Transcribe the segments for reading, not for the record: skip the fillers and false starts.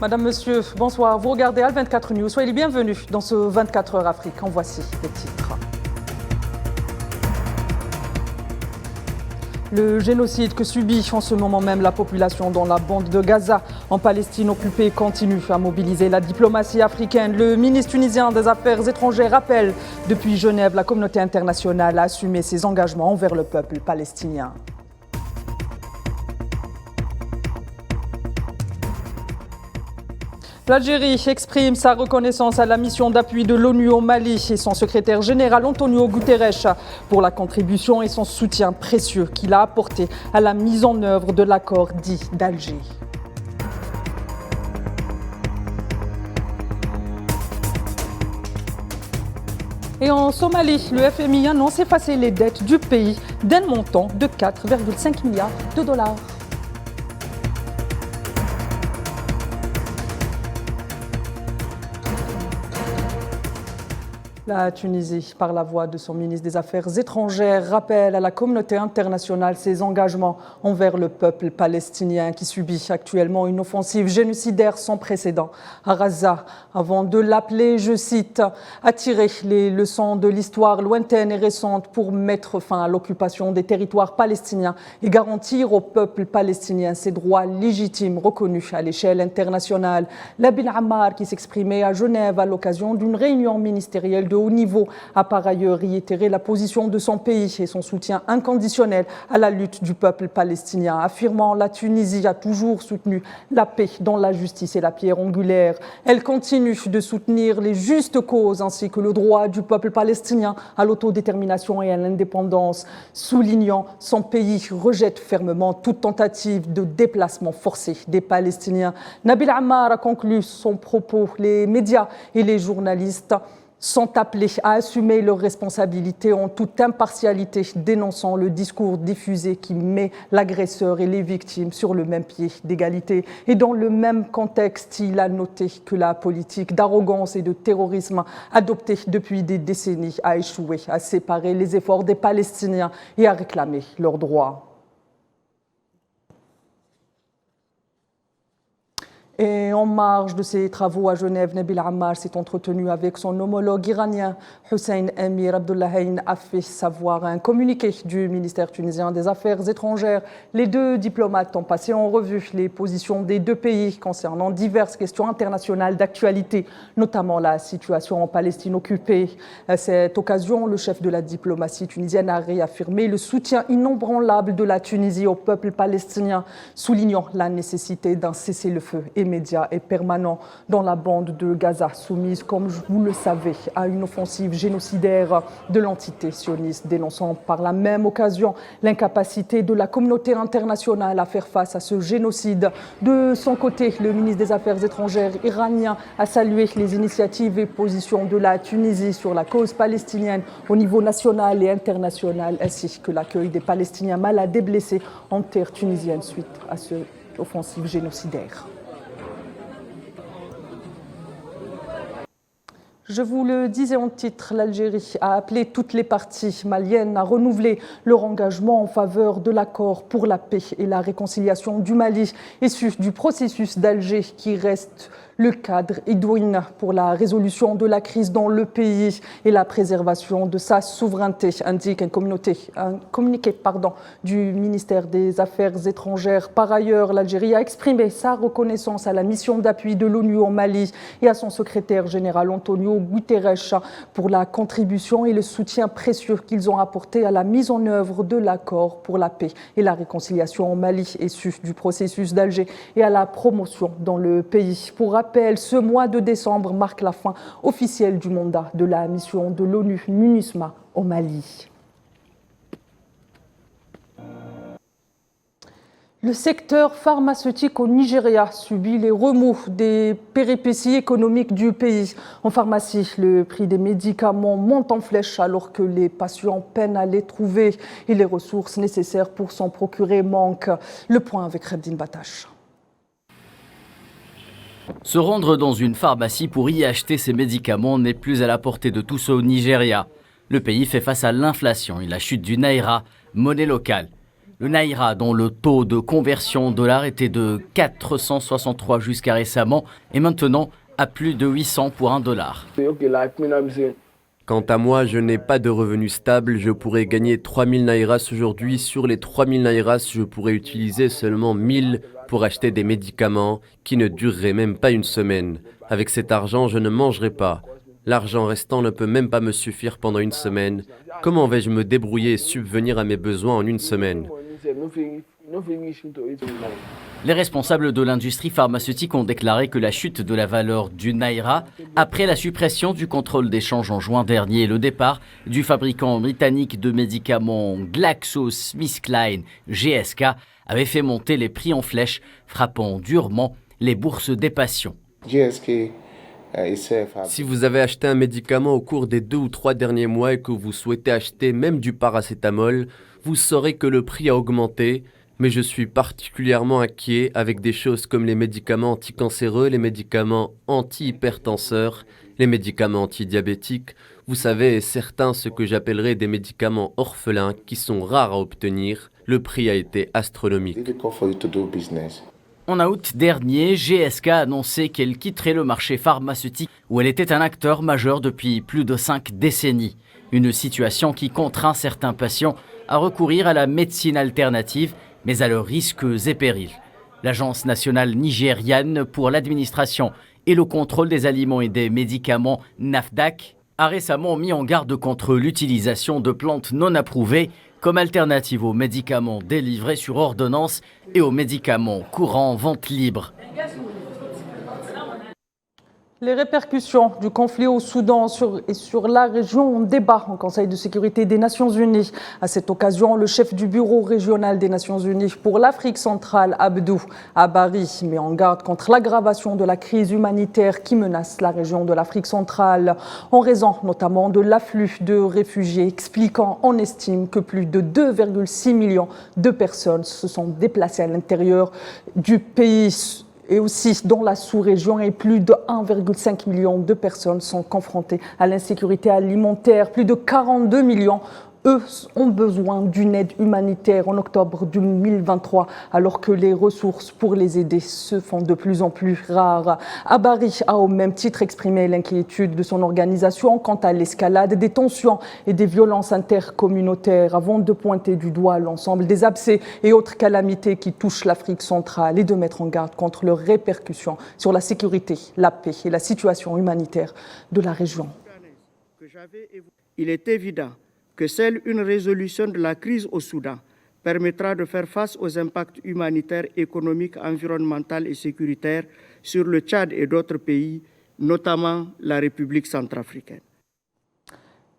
Madame, Monsieur, bonsoir. Vous regardez Al24 News. Soyez les bienvenus dans ce 24 heures Afrique. En voici les titres. Le génocide que subit en ce moment même la population dans la bande de Gaza en Palestine occupée continue à mobiliser la diplomatie africaine. Le ministre tunisien des Affaires étrangères rappelle depuis Genève la communauté internationale a assumé ses engagements envers le peuple palestinien. L'Algérie exprime sa reconnaissance à la mission d'appui de l'ONU au Mali et son secrétaire général Antonio Guterres pour la contribution et son soutien précieux qu'il a apporté à la mise en œuvre de l'accord dit d'Alger. Et en Somalie, le FMI annonce effacer les dettes du pays d'un montant de 4,5 milliards de dollars. La Tunisie, par la voix de son ministre des Affaires étrangères, rappelle à la communauté internationale ses engagements envers le peuple palestinien qui subit actuellement une offensive génocidaire sans précédent à Gaza, avant de l'appeler, je cite, « à tirer les leçons de l'histoire lointaine et récente pour mettre fin à l'occupation des territoires palestiniens et garantir au peuple palestinien ses droits légitimes reconnus à l'échelle internationale ». Nabil Ammar, qui s'exprimait à Genève à l'occasion d'une réunion ministérielle de haut niveau, a par ailleurs réitéré la position de son pays et son soutien inconditionnel à la lutte du peuple palestinien, affirmant la Tunisie a toujours soutenu la paix dont la justice est la pierre angulaire. Elle continue de soutenir les justes causes ainsi que le droit du peuple palestinien à l'autodétermination et à l'indépendance, soulignant son pays rejette fermement toute tentative de déplacement forcé des Palestiniens. Nabil Ammar a conclu son propos. Les médias et les journalistes sont appelés à assumer leurs responsabilités en toute impartialité, dénonçant le discours diffusé qui met l'agresseur et les victimes sur le même pied d'égalité. Et dans le même contexte, il a noté que la politique d'arrogance et de terrorisme adoptée depuis des décennies a échoué à séparer les efforts des Palestiniens et à réclamer leurs droits. Et en marge de ses travaux à Genève, Nabil Ammar s'est entretenu avec son homologue iranien. Hussein Amir Abdullahian a fait savoir un communiqué du ministère tunisien des Affaires étrangères. Les deux diplomates ont passé en revue les positions des deux pays concernant diverses questions internationales d'actualité, notamment la situation en Palestine occupée. À cette occasion, le chef de la diplomatie tunisienne a réaffirmé le soutien inébranlable de la Tunisie au peuple palestinien, soulignant la nécessité d'un cessez-le-feu immédiat et permanent dans la bande de Gaza, soumise, comme vous le savez, à une offensive génocidaire de l'entité sioniste, dénonçant par la même occasion l'incapacité de la communauté internationale à faire face à ce génocide. De son côté, le ministre des Affaires étrangères iranien a salué les initiatives et positions de la Tunisie sur la cause palestinienne au niveau national et international, ainsi que l'accueil des Palestiniens malades et blessés en terre tunisienne suite à cette offensive génocidaire. Je vous le disais en titre, l'Algérie a appelé toutes les parties maliennes à renouveler leur engagement en faveur de l'accord pour la paix et la réconciliation du Mali, issu du processus d'Alger qui reste le cadre idoine pour la résolution de la crise dans le pays et la préservation de sa souveraineté, indique un communiqué du ministère des Affaires étrangères. Par ailleurs, l'Algérie a exprimé sa reconnaissance à la mission d'appui de l'ONU au Mali et à son secrétaire général Antonio Guterres pour la contribution et le soutien précieux qu'ils ont apporté à la mise en œuvre de l'accord pour la paix et la réconciliation au Mali, issu du processus d'Alger, et à la promotion dans le pays. Pour rappel, ce mois de décembre marque la fin officielle du mandat de la mission de l'ONU MINUSMA au Mali. Le secteur pharmaceutique au Nigeria subit les remous des péripéties économiques du pays. En pharmacie, le prix des médicaments monte en flèche alors que les patients peinent à les trouver et les ressources nécessaires pour s'en procurer manquent. Le point avec Khabdin Batache. Se rendre dans une pharmacie pour y acheter ses médicaments n'est plus à la portée de tous au Nigeria. Le pays fait face à l'inflation et la chute du naira, monnaie locale. Le Naira, dont le taux de conversion au dollar était de 463 jusqu'à récemment, est maintenant à plus de 800 pour $1. Quant à moi, je n'ai pas de revenus stables. Je pourrais gagner 3000 Nairas aujourd'hui. Sur les 3000 Nairas, je pourrais utiliser seulement 1000 pour acheter des médicaments qui ne dureraient même pas une semaine. Avec cet argent, je ne mangerai pas. L'argent restant ne peut même pas me suffire pendant une semaine. Comment vais-je me débrouiller et subvenir à mes besoins en une semaine ? Les responsables de l'industrie pharmaceutique ont déclaré que la chute de la valeur du Naira, après la suppression du contrôle d'échange en juin dernier et le départ du fabricant britannique de médicaments GlaxoSmithKline, GSK, avait fait monter les prix en flèche, frappant durement les bourses des patients. Si vous avez acheté un médicament au cours des 2 ou 3 derniers mois et que vous souhaitez acheter même du paracétamol, vous saurez que le prix a augmenté, mais je suis particulièrement inquiet avec des choses comme les médicaments anticancéreux, les médicaments anti-hypertenseurs, les médicaments antidiabétiques, vous savez, certains ce que j'appellerais des médicaments orphelins qui sont rares à obtenir. Le prix a été astronomique. En août dernier, GSK a annoncé qu'elle quitterait le marché pharmaceutique où elle était un acteur majeur depuis plus de 5 décennies. Une situation qui contraint certains patients à recourir à la médecine alternative, mais à leurs risques et périls. L'Agence nationale nigériane pour l'administration et le contrôle des aliments et des médicaments, NAFDAC, a récemment mis en garde contre l'utilisation de plantes non approuvées comme alternative aux médicaments délivrés sur ordonnance et aux médicaments courants en vente libre. Les répercussions du conflit au Soudan et sur la région ont débat au Conseil de sécurité des Nations Unies. À cette occasion, le chef du bureau régional des Nations Unies pour l'Afrique centrale, Abdou Abari, met en garde contre l'aggravation de la crise humanitaire qui menace la région de l'Afrique centrale, en raison notamment de l'afflux de réfugiés, expliquant, on estime, que plus de 2,6 millions de personnes se sont déplacées à l'intérieur du pays et aussi dans la sous-région, et plus de 1,5 million de personnes sont confrontées à l'insécurité alimentaire. Plus de 42 millions, eux, ont besoin d'une aide humanitaire en octobre 2023, alors que les ressources pour les aider se font de plus en plus rares. Abari a au même titre exprimé l'inquiétude de son organisation quant à l'escalade des tensions et des violences intercommunautaires, avant de pointer du doigt l'ensemble des abcès et autres calamités qui touchent l'Afrique centrale et de mettre en garde contre leurs répercussions sur la sécurité, la paix et la situation humanitaire de la région. Il est évident que seule une résolution de la crise au Soudan permettra de faire face aux impacts humanitaires, économiques, environnementaux et sécuritaires sur le Tchad et d'autres pays, notamment la République centrafricaine.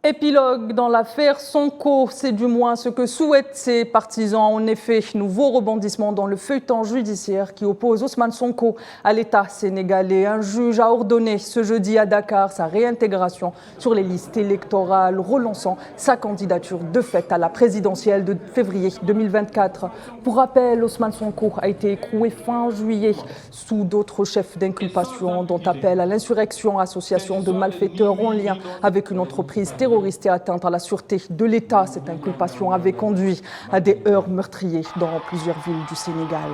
Épilogue dans l'affaire Sonko, c'est du moins ce que souhaitent ses partisans. En effet, nouveau rebondissement dans le feuilleton judiciaire qui oppose Ousmane Sonko à l'État sénégalais. Un juge a ordonné ce jeudi à Dakar sa réintégration sur les listes électorales, relançant sa candidature de fait à la présidentielle de février 2024. Pour rappel, Ousmane Sonko a été écroué fin juillet sous d'autres chefs d'inculpation, dont appel à l'insurrection, association de malfaiteurs en lien avec une entreprise terroriste et atteinte à la sûreté de l'État. Cette inculpation avait conduit à des heurts meurtriers dans plusieurs villes du Sénégal.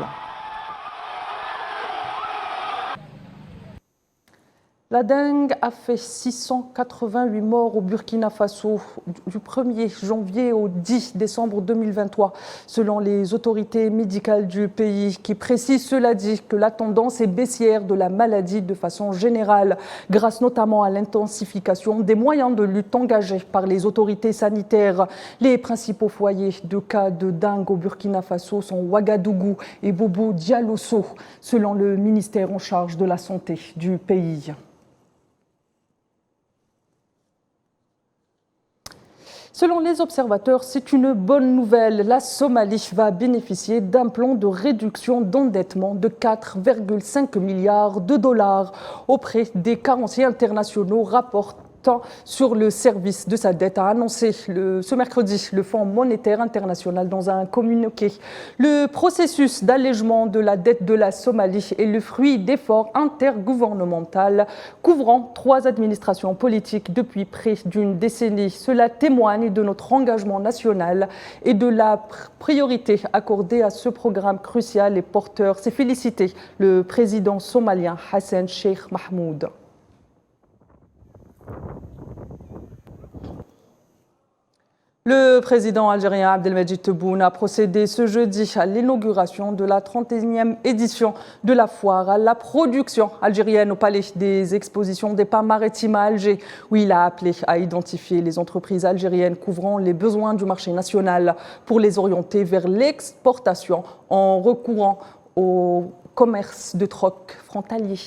La dengue a fait 688 morts au Burkina Faso du 1er janvier au 10 décembre 2023, selon les autorités médicales du pays, qui précisent, cela dit, que la tendance est baissière de la maladie de façon générale, grâce notamment à l'intensification des moyens de lutte engagés par les autorités sanitaires. Les principaux foyers de cas de dengue au Burkina Faso sont Ouagadougou et Bobo Dialosso, selon le ministère en charge de la santé du pays. Selon les observateurs, c'est une bonne nouvelle. La Somalie va bénéficier d'un plan de réduction d'endettement de 4,5 milliards de dollars auprès des créanciers internationaux, rapporte temps sur le service de sa dette, a annoncé ce mercredi le Fonds monétaire international dans un communiqué. Le processus d'allègement de la dette de la Somalie est le fruit d'efforts intergouvernementaux couvrant 3 administrations politiques depuis près d'une décennie. Cela témoigne de notre engagement national et de la priorité accordée à ce programme crucial et porteur. C'est félicité le président somalien Hassan Sheikh Mahmoud. Le président algérien Abdelmadjid Tebboune a procédé ce jeudi à l'inauguration de la 31e édition de la foire à la production algérienne au Palais des Expositions des Pas Maritimes à Alger, où il a appelé à identifier les entreprises algériennes couvrant les besoins du marché national pour les orienter vers l'exportation en recourant au commerce de troc frontalier.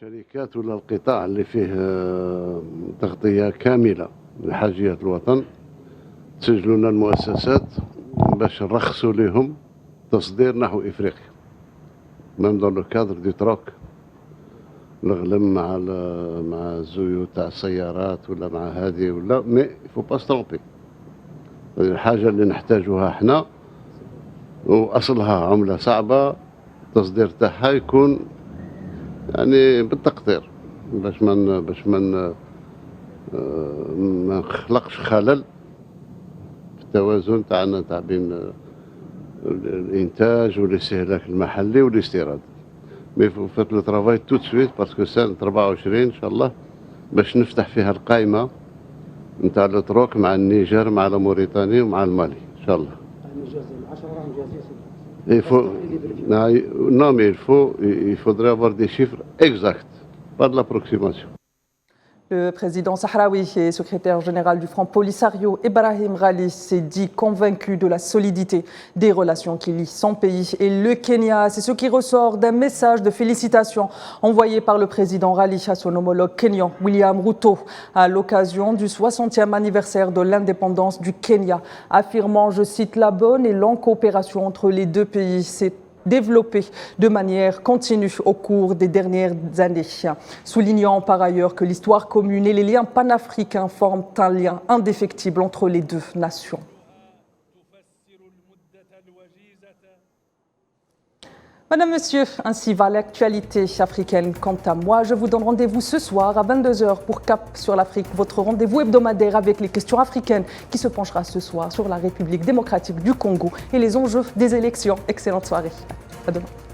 شركات ولا القطاع اللي فيه تغطية كاملة لحاجيات الوطن تسجلوا لنا المؤسسات باش نرخصوا لهم تصدير نحو إفريقيا ميم دون لو كادر دو تروك الغلم مع الزيوت تاع السيارات ولا مع هذه ولا مي فو با سترومبي. الحاجة اللي نحتاجوها احنا وأصلها عملة صعبة التصدير تاعها يكون يعني بالتقدير باش ما نخلقش خلل في التوازن تاعنا تاع بين الانتاج والاستهلاك المحلي والاستيراد. مي فات لو ترافاي تو سويت باسكو سنه 24 ان شاء الله باش نفتح فيها القائمه نتاع لو تروك مع النيجر مع موريتانيا ومع المالي ان شاء الله. Non, mais il faudrait avoir des chiffres exacts, pas de l'approximation. Le président sahraoui et secrétaire général du Front Polisario, Ibrahim Ghali, s'est dit convaincu de la solidité des relations qui lient son pays et le Kenya. C'est ce qui ressort d'un message de félicitations envoyé par le président Ghali à son homologue kenyan, William Ruto, à l'occasion du 60e anniversaire de l'indépendance du Kenya, affirmant, je cite, la bonne et longue coopération entre les deux pays. C'est développé de manière continue au cours des dernières années, soulignant par ailleurs que l'histoire commune et les liens panafricains forment un lien indéfectible entre les deux nations. Madame, Monsieur, ainsi va l'actualité africaine. Quant à moi, je vous donne rendez-vous ce soir à 22h pour Cap sur l'Afrique, votre rendez-vous hebdomadaire avec les questions africaines qui se penchera ce soir sur la République démocratique du Congo et les enjeux des élections. Excellente soirée. À demain.